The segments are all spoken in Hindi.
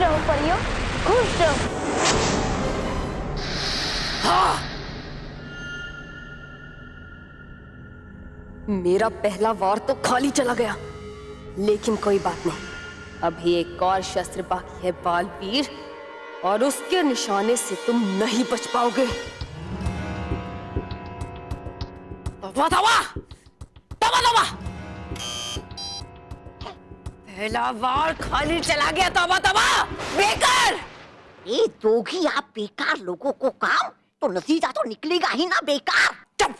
रहो परियों, खुश रहो। हाँ। मेरा पहला वार तो खाली चला गया, लेकिन कोई बात नहीं, अभी एक और शस्त्र बाकी है बालवीर, और उसके निशाने से तुम नहीं बच पाओगे। तवा तवा तवा तवा, पहला वार खाली चला गया। तवा तवा बेकार। ये दोगी आप बेकार लोगों को काम, तो नतीजा तो निकलेगा ही ना बेकार। चुप।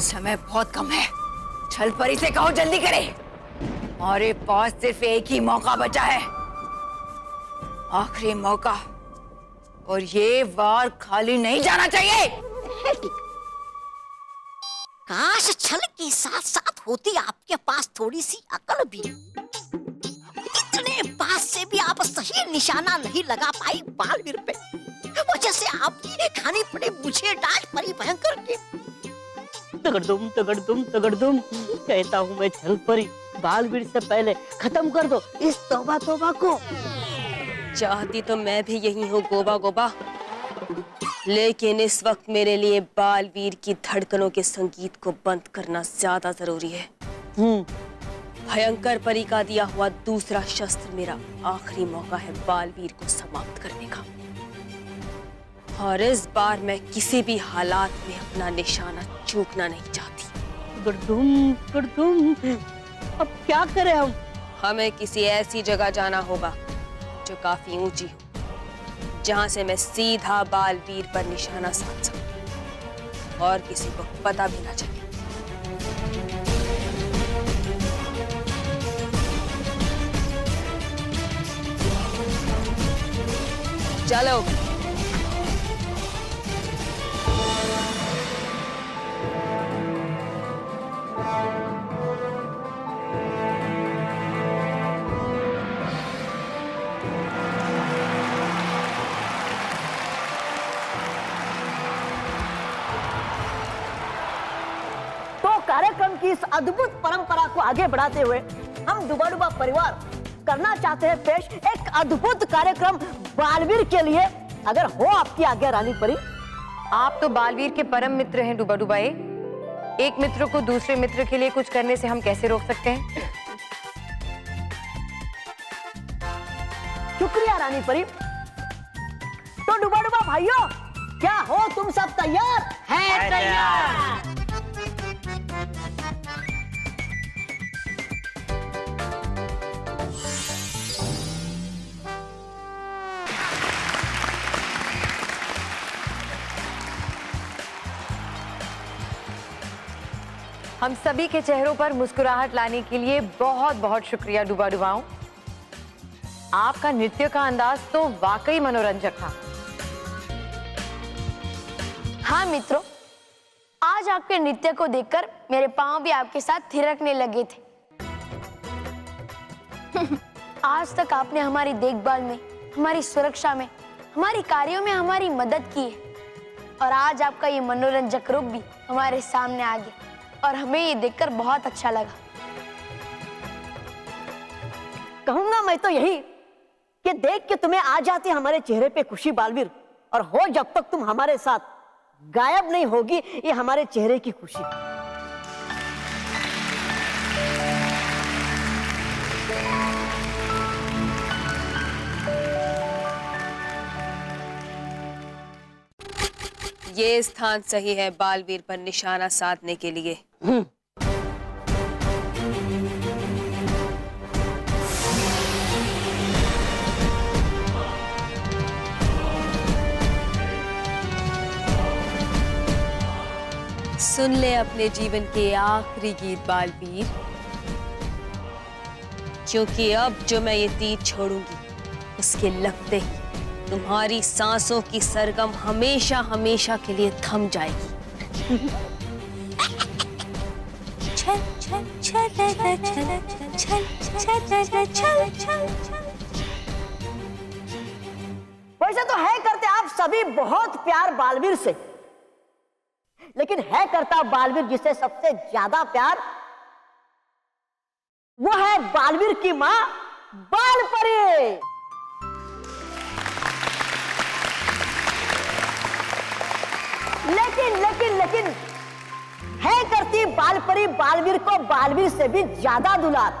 समय बहुत कम है, छल परी से कहो जल्दी करे। हमारे पास सिर्फ एक ही मौका बचा है, आखिरी मौका, और ये वार खाली नहीं जाना चाहिए। काश छल के साथ साथ होती आपके पास थोड़ी सी अकल भी। इतने पास से भी आप सही निशाना नहीं लगा पाई बालवीर पे, वजह से आपकी खानी पड़ी मुझे डांट परी भयंकर के। तगड़दुम तगड़दुम तगड़दुम, कहता हूँ मैं छल परी, बालवीर से पहले खत्म कर दो इस तौबा तौबा को। चाहती तो मैं भी यही हूँ गोबा गोबा, लेकिन इस वक्त मेरे लिए बालवीर की धड़कनों के संगीत को बंद करना ज्यादा जरूरी है। भयंकर परी का दिया हुआ दूसरा शस्त्र मेरा आखिरी मौका है बालवीर को समाप्त करने का, और इस बार मैं किसी भी हालात में अपना निशाना चूकना नहीं चाहती। तगड़दुम तगड़दुम, अब क्या करें हम? हमें किसी ऐसी जगह जाना होगा जो काफी ऊंची हो, जहां से मैं सीधा बालवीर पर निशाना साध सकूं और किसी को पता भी ना चले। चलो। कार्यक्रम की इस अद्भुत परंपरा को आगे बढ़ाते हुए हम डुबा डुबा परिवार करना चाहते हैं पेश एक अद्भुत कार्यक्रम बालवीर के लिए। अगर हो आपकी आज्ञा रानी परी। आप तो बालवीर के परम मित्र हैं डुबा डुबाए, एक मित्र को दूसरे मित्र के लिए कुछ करने से हम कैसे रोक सकते हैं? शुक्रिया रानी परी। तो डुबा डुबा भाइयों, क्या हो तुम सब तैयार? है तैयार। हम सभी के चेहरों पर मुस्कुराहट लाने के लिए बहुत बहुत शुक्रिया डुबा डुबाओं। आपका नृत्य का अंदाज तो वाकई मनोरंजक था। हाँ मित्रों, आज आपके नृत्य को देखकर मेरे पांव भी आपके साथ थिरकने लगे थे। आज तक आपने हमारी देखभाल में, हमारी सुरक्षा में, हमारी कार्यों में हमारी मदद की है, और आज आपका ये मनोरंजक रूप भी हमारे सामने आ गया, और हमें ये देखकर बहुत अच्छा लगा। कहूंगा मैं तो यही कि देख के तुम्हें आ जाती हमारे चेहरे पे खुशी बालवीर, और हो जब तक तुम हमारे साथ गायब नहीं होगी ये हमारे चेहरे की खुशी। ये स्थान सही है बालवीर पर निशाना साधने के लिए। सुन ले अपने जीवन के आखिरी गीत बालवीर, क्योंकि अब जो मैं ये तीर छोड़ूंगी उसके लगते ही तुम्हारी सांसों की सरगम हमेशा हमेशा के लिए थम जाएगी। छल छल छल छल छल छल छल छल छल। वैसे तो है करते आप सभी बहुत प्यार बालवीर से, लेकिन है करता बालवीर जिससे सबसे ज्यादा प्यार वो है बालवीर की माँ बाल परी। लेकिन है करती बाल परी बालवीर को बालवीर से भी ज्यादा दुलार।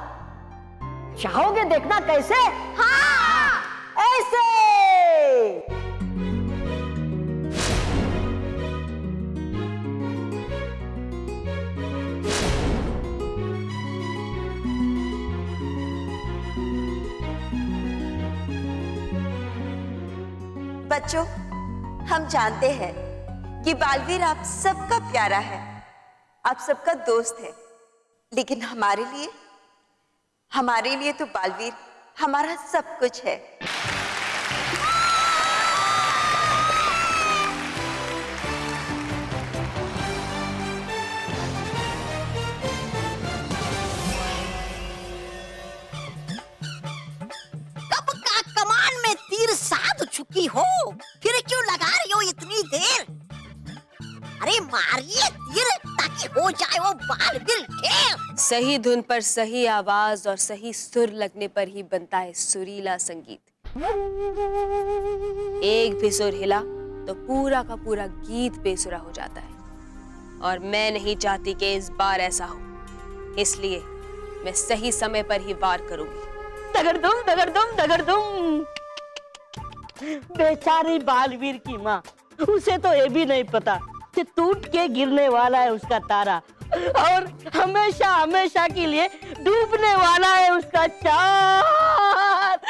चाहोगे देखना कैसे? हाँ, ऐसे। बच्चों, हम जानते हैं कि बालवीर आप सबका प्यारा है, आप सबका दोस्त है, लेकिन हमारे लिए तो बालवीर हमारा सब कुछ है। कब का कमान में तीर साध चुकी हो, फिर क्यों लगा रही हो इतनी देर? अरे मारिए तीर ताकि हो जाए वो बालवीर ढेर। सही धुन पर सही आवाज और सही सुर लगने पर ही बनता है सुरीला संगीत। एक भी सुर हिला तो पूरा का पूरा गीत बेसुरा हो जाता है, और मैं नहीं चाहती कि इस बार ऐसा हो, इसलिए मैं सही समय पर ही वार करूंगी। दगड़दुम दगड़दुम दगड़दुम। बेचारी बालवीर की माँ, उसे तो ये भी नहीं पता कि टूट के गिरने वाला है उसका तारा, और हमेशा हमेशा के लिए डूबने वाला है उसका चांद।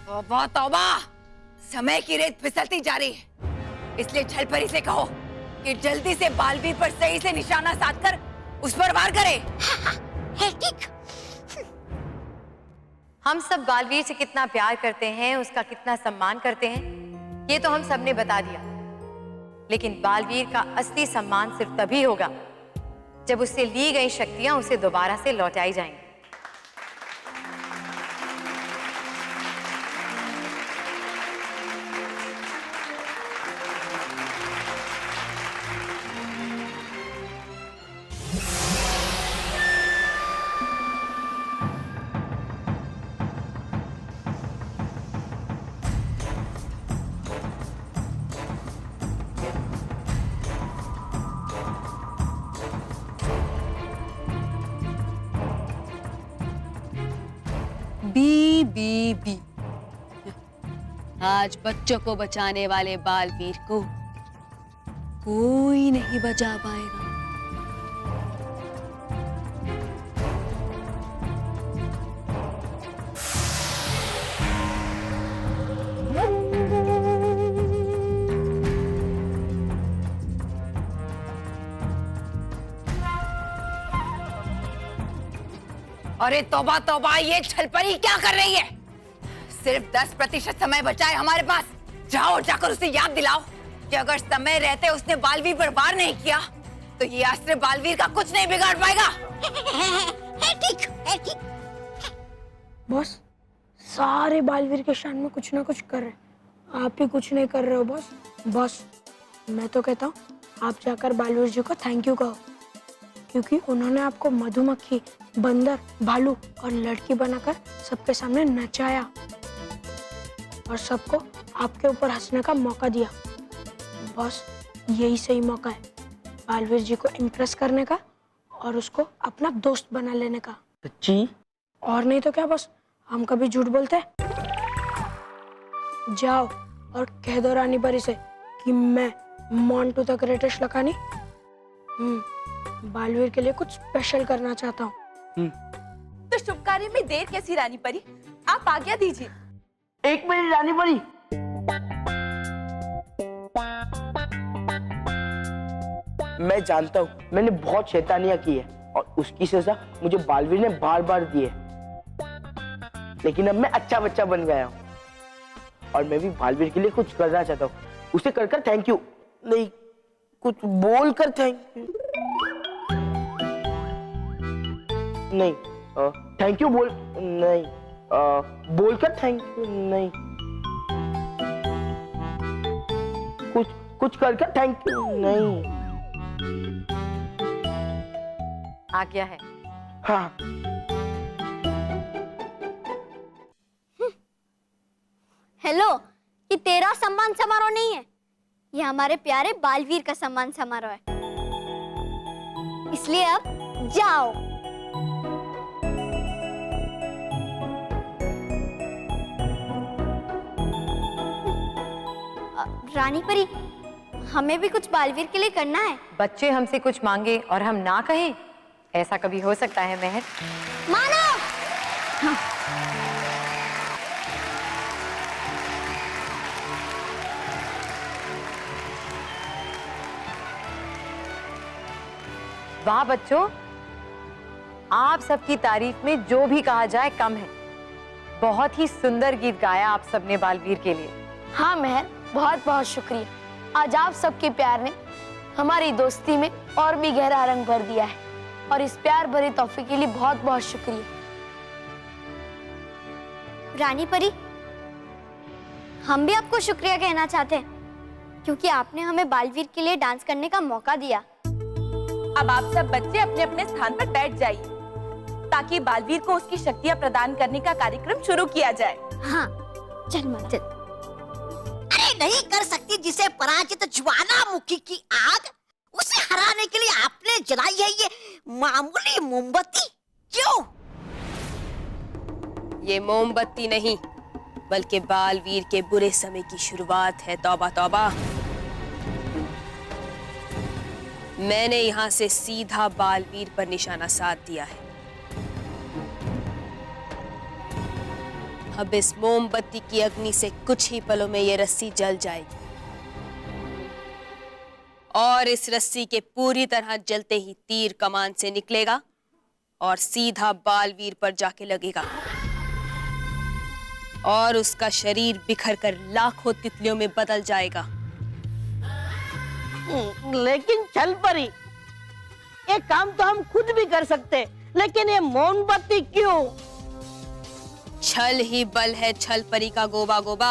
तौबा तौबा, समय की रेत फिसलती जा रही है, इसलिए छलपरी से कहो कि जल्दी से बालवीर पर सही से निशाना साधकर उस पर वार करे। है ठीक। हम सब बालवीर से कितना प्यार करते हैं, उसका कितना सम्मान करते हैं, ये तो हम सब ने बता दिया। लेकिन बालवीर का असली सम्मान सिर्फ तभी होगा जब उससे ली गई शक्तियां उसे दोबारा से लौटाई जाएंगी। बी। आज बच्चों को बचाने वाले बालवीर को कोई नहीं बचा पाएगा। अरे तौबा तौबा, ये छलपरी क्या कर रही है? सिर्फ 10% समय बचा है हमारे पास। जाओ, जाकर उसे याद दिलाओ कि अगर समय रहते उसने बालवीर पर वार नहीं किया तो ये अस्त्र बालवीर का कुछ नहीं बिगाड़ पाएगा। है ठीक, है ठीक। बॉस, सारे बालवीर के शान में कुछ ना कुछ कर रहे, आप ही कुछ नहीं कर रहे हो बॉस। बॉस, मैं तो कहता हूँ आप जाकर बालवीर जी को थैंक यू कहो, क्योंकि उन्होंने आपको मधुमक्खी, बंदर, भालू और लड़की बनाकर सबके सामने नचाया और सबको आपके ऊपर हंसने का मौका दिया। बॉस, यही सही मौका है बालवीर जी को इम्प्रेस करने का और उसको अपना दोस्त बना लेने का। सच्ची? और नहीं तो क्या बॉस, हम कभी झूठ बोलते हैं? जाओ और कह दो रानी परी से कि मैं मोंटू द ग्रेटेस्ट लखानी बालवीर के लिए कुछ स्पेशल करना चाहता हूँ। तो शुभ कार्य में देर कैसी रानी परी, आप आज्ञा दीजिए। एक मिनट रानी परी। मैं जानता हूँ मैंने बहुत शैतानियां की है और उसकी सजा मुझे बालवीर ने बार बार दी है, लेकिन अब मैं अच्छा बच्चा बन गया हूँ और मैं भी बालवीर के लिए कुछ करना चाहता हूँ। उसे कर थैंक यू नहीं, कुछ बोल कर थैंक यू नहीं, थैंक यू बोल नहीं, बोलकर थैंक यू नहीं। कुछ करके थैंक यू नहीं। आ गया है। हाँ हेलो, ये तेरा सम्मान समारोह नहीं है, ये हमारे प्यारे बालवीर का सम्मान समारोह है। इसलिए अब जाओ। रानी परी, हमें भी कुछ बालवीर के लिए करना है। बच्चे हमसे कुछ मांगे और हम ना कहें, ऐसा कभी हो सकता है मेहर? मानो। वाह बच्चों, आप सबकी तारीफ में जो भी कहा जाए कम है। बहुत ही सुंदर गीत गाया आप सबने बालवीर के लिए। हाँ मेहर, बहुत बहुत शुक्रिया। आज आप सबके प्यार ने हमारी दोस्ती में और भी गहरा रंग भर दिया है, और इस प्यार भरी तोहफे के लिए बहुत बहुत शुक्रिया। रानी परी, हम भी आपको शुक्रिया कहना चाहते हैं, क्योंकि आपने हमें बालवीर के लिए डांस करने का मौका दिया। अब आप सब बच्चे अपने अपने स्थान पर बैठ जाइए, ताकि बालवीर को उसकी शक्तियां प्रदान करने का कार्यक्रम शुरू किया जाए। हाँ, चल माना चल। अरे नहीं कर सकती जिसे पराजित ज्वालामुखी की आग, उसे हराने के लिए आपने जलाई है ये मामूली मोमबत्ती क्यों? ये मोमबत्ती नहीं, बल्कि बालवीर के बुरे समय की शुरुआत है। तौबा तौबा। मैंने यहां से सीधा बालवीर पर निशाना साध दिया है। अब इस मोमबत्ती की अग्नि से कुछ ही पलों में ये रस्सी जल जाएगी, और इस रस्सी के पूरी तरह जलते ही तीर कमान से निकलेगा और सीधा बालवीर पर जाके लगेगा, और उसका शरीर बिखर कर लाखों तितलियों में बदल जाएगा। लेकिन छल परी, ये काम तो हम खुद भी कर सकते, लेकिन ये मोमबत्ती क्यों? छल ही बल है छल परी का गोबा गोबा।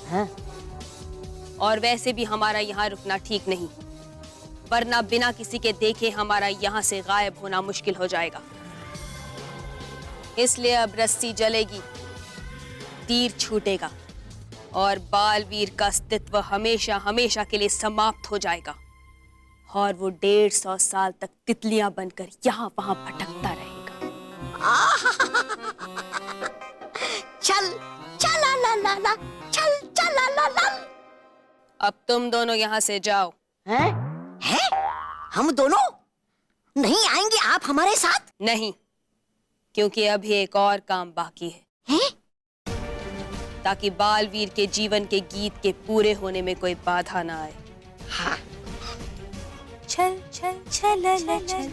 हाँ? और वैसे भी हमारा यहाँ रुकना ठीक नहीं, वरना बिना किसी के देखे हमारा यहाँ से गायब होना मुश्किल हो जाएगा। इसलिए अब रस्सी जलेगी, तीर छूटेगा, और बालवीर का अस्तित्व हमेशा हमेशा के लिए समाप्त हो जाएगा, और वो 150 साल तक तितलियां बनकर यहाँ वहां भटकता रहेगा। चल चला ला ला ला, चल चला ला ला। अब तुम दोनों यहाँ से जाओ। हैं? हैं? हम दोनों नहीं आएंगे आप हमारे साथ? नहीं, क्योंकि अभी एक और काम बाकी है, हैं? ताकि बालवीर के जीवन के गीत के पूरे होने में कोई बाधा ना आए। हाँ। छल छल छल छल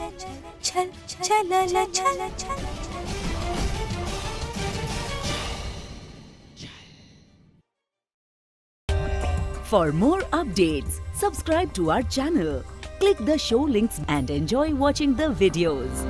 छल छल छल छल। For more updates, subscribe to our channel, click the show links and enjoy watching the videos.